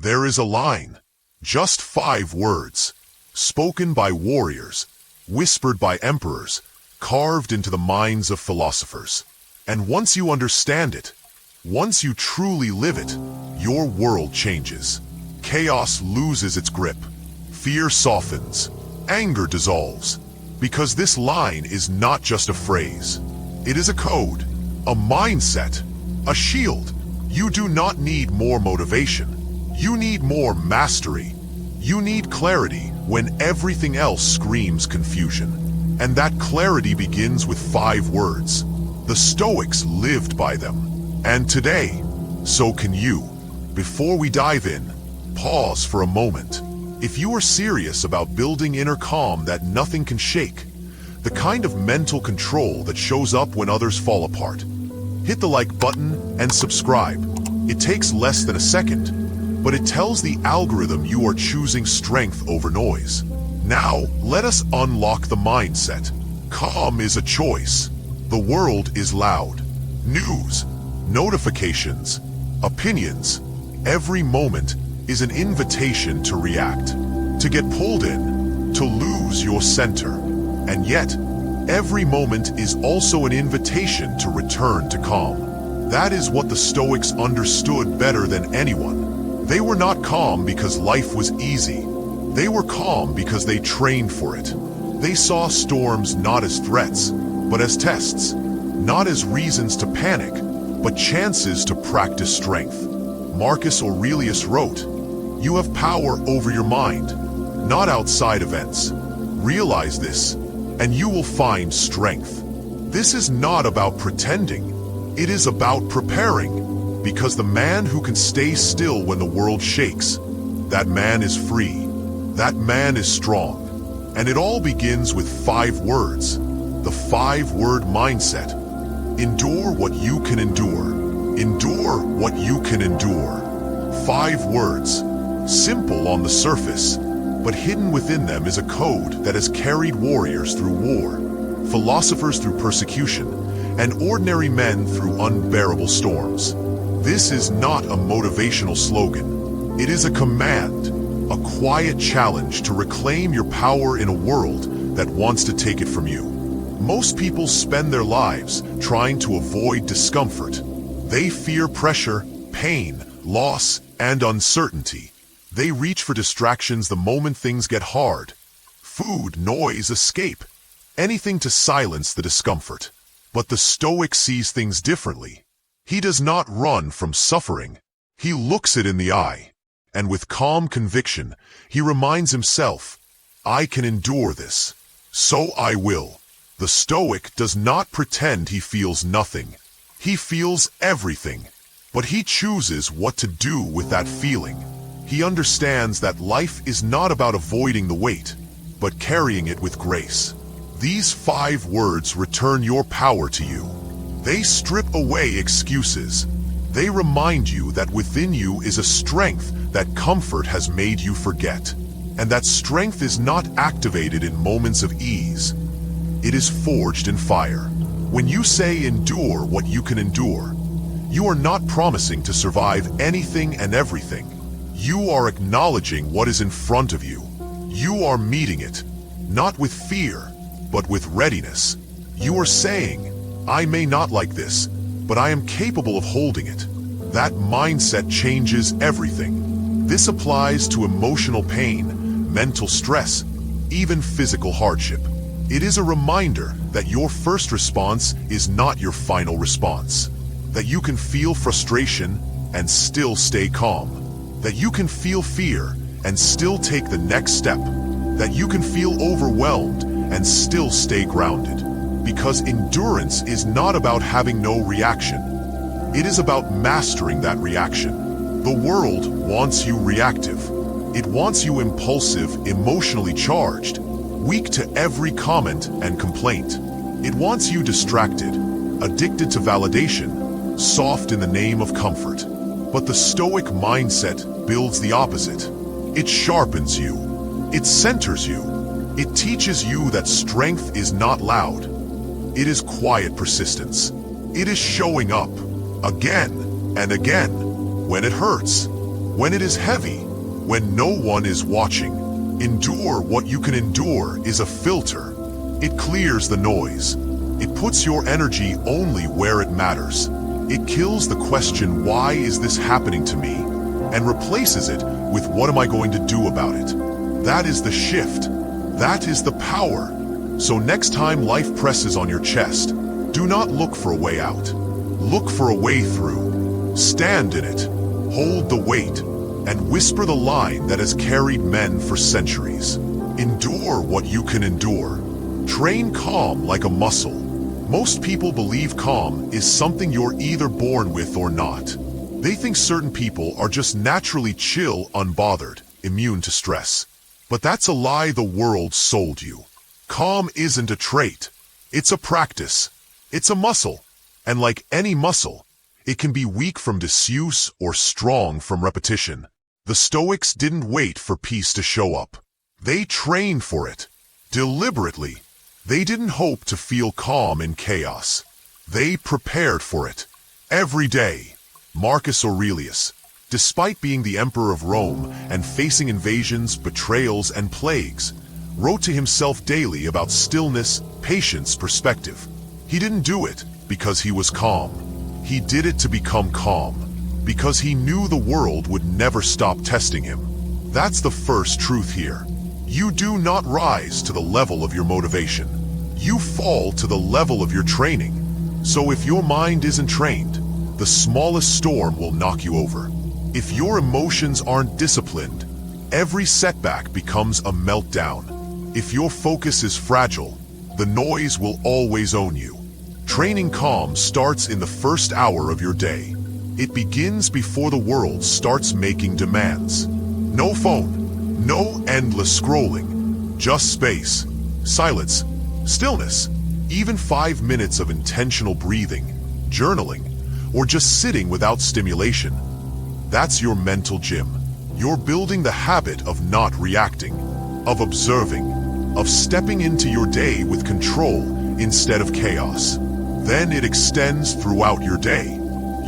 There is a line, just 5 words, spoken by warriors, whispered by emperors, carved into the minds of philosophers. And once you understand it, once you truly live it, your world changes. Chaos loses its grip. Fear softens. Anger dissolves. Because this line is not just a phrase. It is a code, a mindset, a shield. You do not need more motivation. You need more mastery. You need clarity when everything else screams confusion. And that clarity begins with 5 words. The Stoics lived by them. And today, so can you. Before we dive in, pause for a moment. If you are serious about building inner calm that nothing can shake, the kind of mental control that shows up when others fall apart, hit the like button and subscribe. It takes less than a second, but it tells the algorithm you are choosing strength over noise. Now, let us unlock the mindset. Calm is a choice. The world is loud. News, notifications, opinions. Every moment is an invitation to react, to get pulled in, to lose your center. And yet, every moment is also an invitation to return to calm. That is what the Stoics understood better than anyone. They were not calm because life was easy. They were calm because they trained for it. They saw storms not as threats, but as tests. Not as reasons to panic, but chances to practice strength. Marcus Aurelius wrote, "You have power over your mind, not outside events. Realize this, and you will find strength." This is not about pretending. It is about preparing, because the man who can stay still when the world shakes, that man is free. That man is strong. And it all begins with 5 words, the 5-word mindset. Endure what you can endure. Endure what you can endure. 5 words, simple on the surface, but hidden within them is a code that has carried warriors through war, philosophers through persecution, and ordinary men through unbearable storms. This is not a motivational slogan. It is a command, a quiet challenge to reclaim your power in a world that wants to take it from you. Most people spend their lives trying to avoid discomfort. They fear pressure, pain, loss, and uncertainty. They reach for distractions the moment things get hard. Food, noise, escape. Anything to silence the discomfort. But the Stoic sees things differently. He does not run from suffering. He looks it in the eye. And with calm conviction, he reminds himself, "I can endure this, so I will." The Stoic does not pretend he feels nothing. He feels everything, but he chooses what to do with that feeling. He understands that life is not about avoiding the weight, but carrying it with grace. These 5 words return your power to you. They strip away excuses. They remind you that within you is a strength that comfort has made you forget, and that strength is not activated in moments of ease. It is forged in fire. When you say endure what you can endure, you are not promising to survive anything and everything. You are acknowledging what is in front of you. You are meeting it, not with fear, but with readiness. You are saying, "I may not like this, but I am capable of holding it." That mindset changes everything. This applies to emotional pain, mental stress, even physical hardship. It is a reminder that your first response is not your final response. That you can feel frustration and still stay calm. That you can feel fear and still take the next step. That you can feel overwhelmed and still stay grounded. Because endurance is not about having no reaction. It is about mastering that reaction. The world wants you reactive. It wants you impulsive, emotionally charged, weak to every comment and complaint. It wants you distracted, addicted to validation, soft in the name of comfort. But the Stoic mindset builds the opposite. It sharpens you. It centers you. It teaches you that strength is not loud. It is quiet persistence. It is showing up, again and again, when it hurts, When it is heavy, when no one is watching, endure what you can endure is a filter. It clears the noise. It puts your energy only where it matters. It kills the question, why is this happening to me? And replaces it with, what am I going to do about it? That is the shift. That is the power. So next time life presses on your chest, do not look for a way out. Look for a way through. Stand in it. Hold the weight. And whisper the line that has carried men for centuries. Endure what you can endure. Train calm like a muscle. Most people believe calm is something you're either born with or not. They think certain people are just naturally chill, unbothered, immune to stress. But that's a lie the world sold you. Calm isn't a trait. It's a practice. It's a muscle. And like any muscle, it can be weak from disuse or strong from repetition. The Stoics didn't wait for peace to show up. They trained for it. Deliberately. They didn't hope to feel calm in chaos. They prepared for it. Every day. Marcus Aurelius, despite being the emperor of Rome and facing invasions, betrayals, and plagues, wrote to himself daily about stillness, patience, perspective. He didn't do it because he was calm. He did it to become calm, because he knew the world would never stop testing him. That's the first truth here. You do not rise to the level of your motivation. You fall to the level of your training. So if your mind isn't trained, the smallest storm will knock you over. If your emotions aren't disciplined, every setback becomes a meltdown. If your focus is fragile, the noise will always own you. Training calm starts in the first hour of your day. It begins before the world starts making demands. No phone, no endless scrolling, just space, silence, stillness, even 5 minutes of intentional breathing, journaling, or just sitting without stimulation. That's your mental gym. You're building the habit of not reacting, of observing, of stepping into your day with control instead of chaos. Then it extends throughout your day.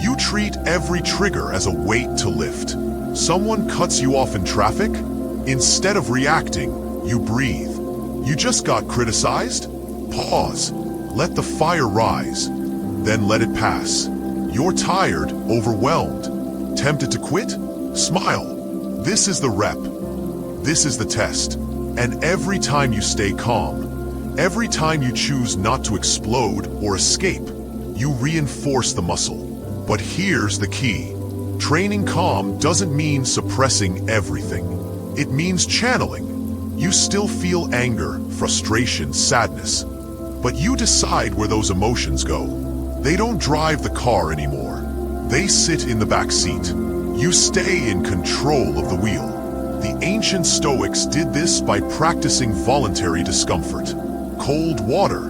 You treat every trigger as a weight to lift. Someone cuts you off in traffic? Instead of reacting, you breathe. You just got criticized? Pause. Let the fire rise. Then let it pass. You're tired, overwhelmed, tempted to quit? Smile. This is the rep. This is the test. And every time you stay calm, every time you choose not to explode or escape, you reinforce the muscle. But here's the key. Training calm doesn't mean suppressing everything. It means channeling. You still feel anger, frustration, sadness, but you decide where those emotions go. They don't drive the car anymore. They sit in the back seat. You stay in control of the wheel. The ancient Stoics did this by practicing voluntary discomfort. Cold water,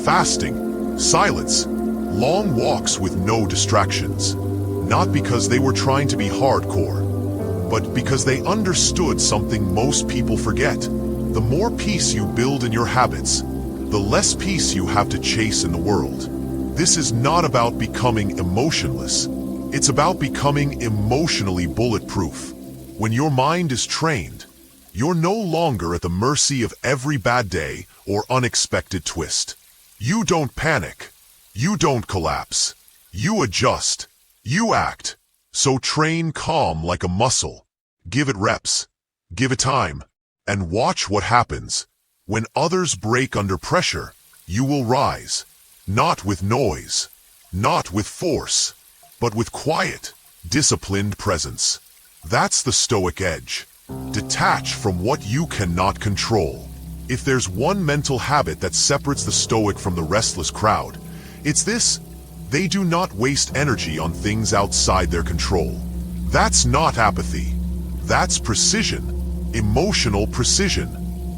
fasting, silence, long walks with no distractions. Not because they were trying to be hardcore, but because they understood something most people forget. The more peace you build in your habits, the less peace you have to chase in the world. This is not about becoming emotionless. It's about becoming emotionally bulletproof. When your mind is trained, you're no longer at the mercy of every bad day or unexpected twist. You don't panic. You don't collapse. You adjust. You act. So train calm like a muscle. Give it reps. Give it time. And watch what happens. When others break under pressure, you will rise. Not with noise. Not with force. But with quiet, disciplined presence. That's the Stoic edge. Detach from what you cannot control. If there's one mental habit that separates the Stoic from the restless crowd, it's this: they do not waste energy on things outside their control. That's not apathy. That's precision. Emotional precision.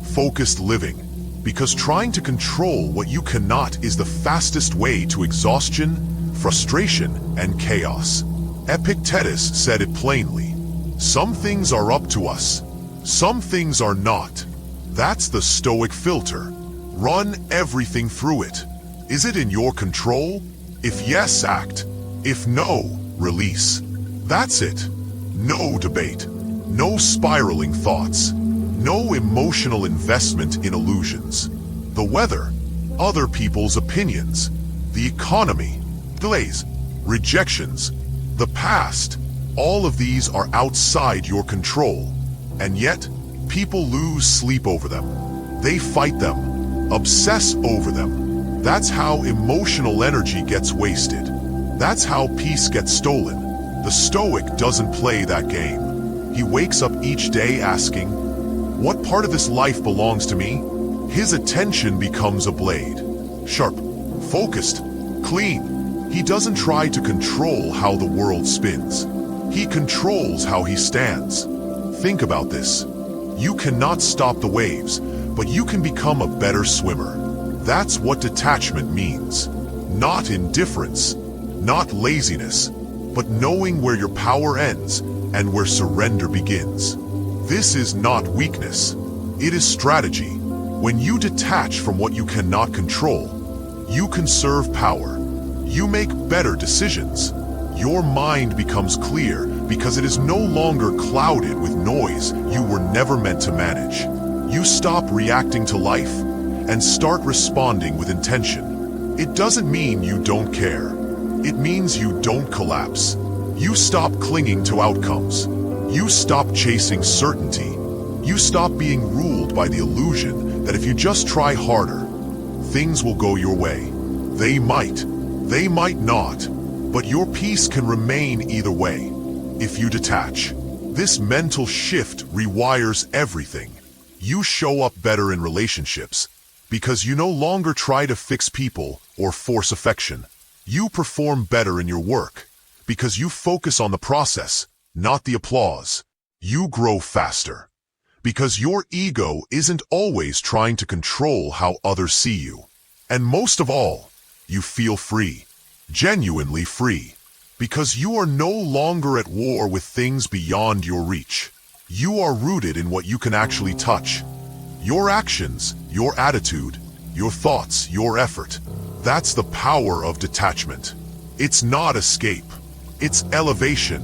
Focused living. Because trying to control what you cannot is the fastest way to exhaustion, frustration, and chaos. Epictetus said it plainly. Some things are up to us. Some things are not. That's the Stoic filter. Run everything through it. Is it in your control? If yes, act. If no, release. That's it. No debate, no spiraling thoughts, no emotional investment in illusions. The weather, other people's opinions, the economy, delays, rejections, the past, all of these are outside your control, and yet people lose sleep over them. They fight them, obsess over them. That's how emotional energy gets wasted. That's how peace gets stolen. The Stoic doesn't play that game. He wakes up each day asking, what part of this life belongs to me? His attention becomes a blade. Sharp, focused, clean. He doesn't try to control how the world spins. He controls how he stands. Think about this. You cannot stop the waves, but you can become a better swimmer. That's what detachment means. Not indifference, not laziness, but knowing where your power ends and where surrender begins. This is not weakness. It is strategy. When you detach from what you cannot control, you conserve power. You make better decisions. Your mind becomes clear because it is no longer clouded with noise you were never meant to manage. You stop reacting to life and start responding with intention. It doesn't mean you don't care. It means you don't collapse. You stop clinging to outcomes. You stop chasing certainty. You stop being ruled by the illusion that if you just try harder, things will go your way. They might not, but your peace can remain either way if you detach. This mental shift rewires everything. You show up better in relationships because you no longer try to fix people or force affection. You perform better in your work because you focus on the process, not the applause. You grow faster because your ego isn't always trying to control how others see you. And most of all, you feel free, genuinely free, because you are no longer at war with things beyond your reach. You are rooted in what you can actually touch. Your actions, your attitude, your thoughts, your effort. That's the power of detachment. It's not escape. It's elevation.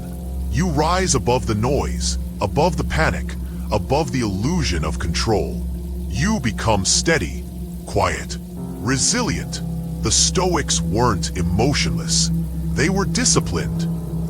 You rise above the noise, above the panic, above the illusion of control. You become steady, quiet, resilient. The Stoics weren't emotionless. They were disciplined.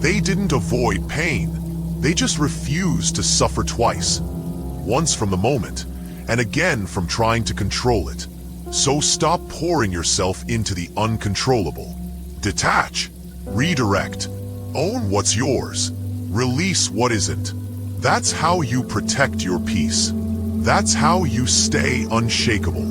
They didn't avoid pain. They just refused to suffer twice. Once from the moment, and again from trying to control it. So stop pouring yourself into the uncontrollable. Detach, redirect, own what's yours, release what isn't. That's how you protect your peace. That's how you stay unshakable.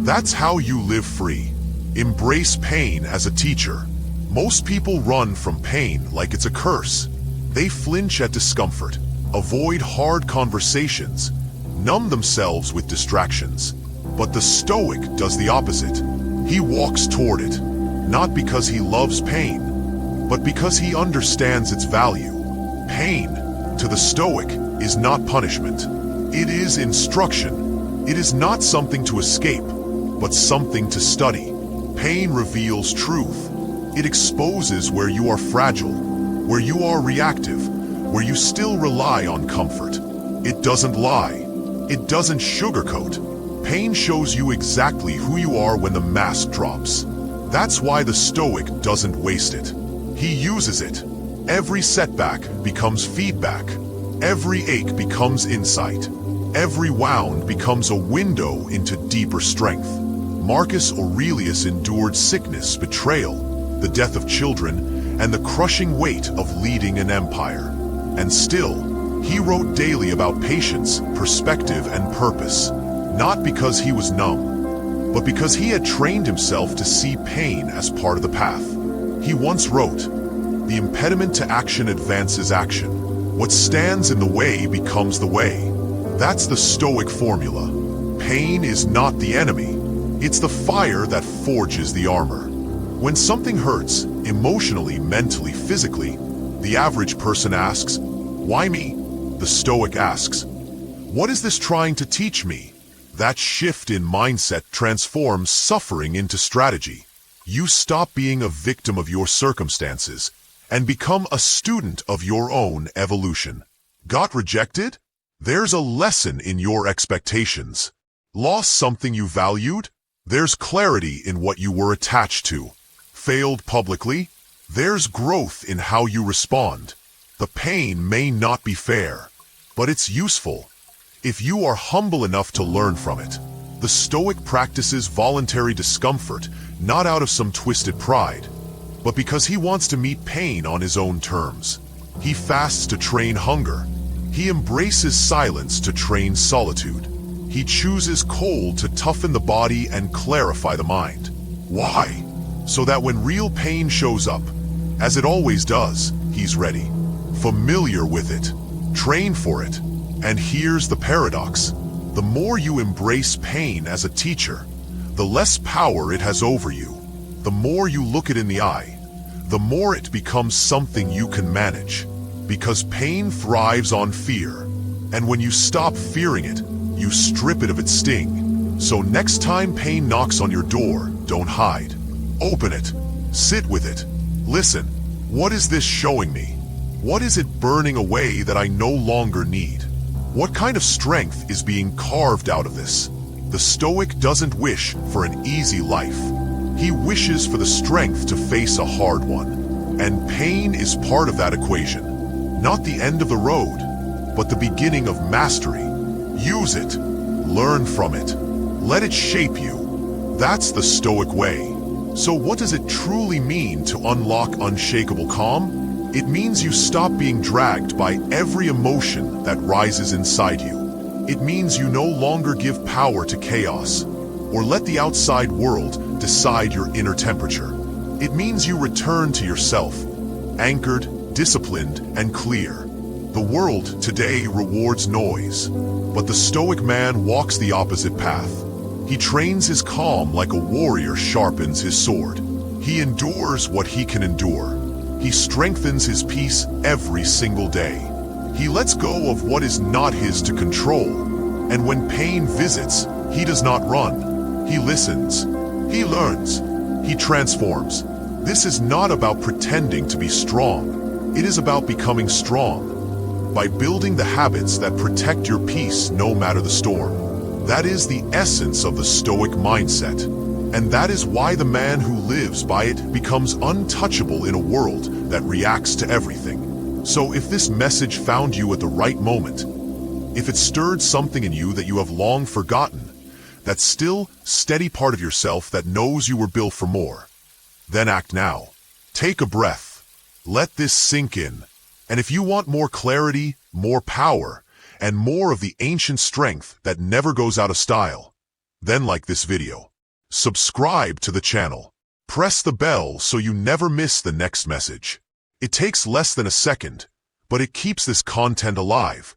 That's how you live free. Embrace pain as a teacher. Most people run from pain like it's a curse. They flinch at discomfort, avoid hard conversations, numb themselves with distractions. But the Stoic does the opposite. He walks toward it, not because he loves pain, but because he understands its value. Pain, to the Stoic, is not punishment. It is instruction. It is not something to escape, but something to study. Pain reveals truth. It exposes where you are fragile, where you are reactive, where you still rely on comfort. It doesn't lie. It doesn't sugarcoat. Pain shows you exactly who you are when the mask drops. That's why the Stoic doesn't waste it. He uses it. Every setback becomes feedback. Every ache becomes insight. Every wound becomes a window into deeper strength. Marcus Aurelius endured sickness, betrayal, the death of children, and the crushing weight of leading an empire. And still, he wrote daily about patience, perspective, and purpose. Not because he was numb, but because he had trained himself to see pain as part of the path. He once wrote, "The impediment to action advances action. What stands in the way becomes the way." That's the Stoic formula. Pain is not the enemy. It's the fire that forges the armor. When something hurts, emotionally, mentally, physically, the average person asks, "Why me?" The Stoic asks, "What is this trying to teach me?" That shift in mindset transforms suffering into strategy. You stop being a victim of your circumstances and become a student of your own evolution. Got rejected? There's a lesson in your expectations. Lost something you valued? There's clarity in what you were attached to. Failed publicly? There's growth in how you respond. The pain may not be fair, but it's useful if you are humble enough to learn from it. The Stoic practices voluntary discomfort, not out of some twisted pride, but because he wants to meet pain on his own terms. He fasts to train hunger. He embraces silence to train solitude. He chooses cold to toughen the body and clarify the mind. Why? So that when real pain shows up, as it always does, he's ready, familiar with it, trained for it. And here's the paradox. The more you embrace pain as a teacher, the less power it has over you. The more you look it in the eye, the more it becomes something you can manage. Because pain thrives on fear. And when you stop fearing it, you strip it of its sting. So next time pain knocks on your door, don't hide. Open it. Sit with it. Listen. What is this showing me? What is it burning away that I no longer need? What kind of strength is being carved out of this? The Stoic doesn't wish for an easy life. He wishes for the strength to face a hard one. And pain is part of that equation. Not the end of the road, but the beginning of mastery. Use it. Learn from it. Let it shape you. That's the Stoic way. So what does it truly mean to unlock unshakable calm? It means you stop being dragged by every emotion that rises inside you. It means you no longer give power to chaos, or let the outside world decide your inner temperature. It means you return to yourself, anchored, disciplined, and clear. The world today rewards noise, but the Stoic man walks the opposite path. He trains his calm like a warrior sharpens his sword. He endures what he can endure. He strengthens his peace every single day. He lets go of what is not his to control. And when pain visits, he does not run. He listens. He learns. He transforms. This is not about pretending to be strong. It is about becoming strong. By building the habits that protect your peace no matter the storm. That is the essence of the Stoic mindset. And that is why the man who lives by it becomes untouchable in a world that reacts to everything. So if this message found you at the right moment, if it stirred something in you that you have long forgotten, that still, steady part of yourself that knows you were built for more, then act now. Take a breath. Let this sink in. And if you want more clarity, more power, and more of the ancient strength that never goes out of style, then like this video. Subscribe to the channel. Press the bell so you never miss the next message. It takes less than a second, but it keeps this content alive.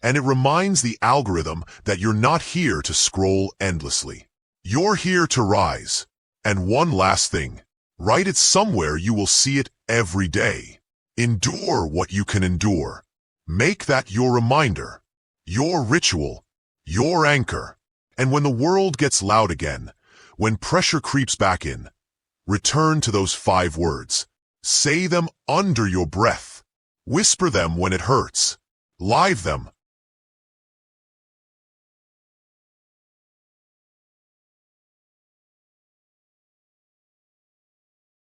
And it reminds the algorithm that you're not here to scroll endlessly. You're here to rise. And one last thing. Write it somewhere you will see it every day. Endure what you can endure. Make that your reminder. Your ritual, your anchor. And when the world gets loud again, when pressure creeps back in, return to those 5 words. Say them under your breath. Whisper them when it hurts. Live them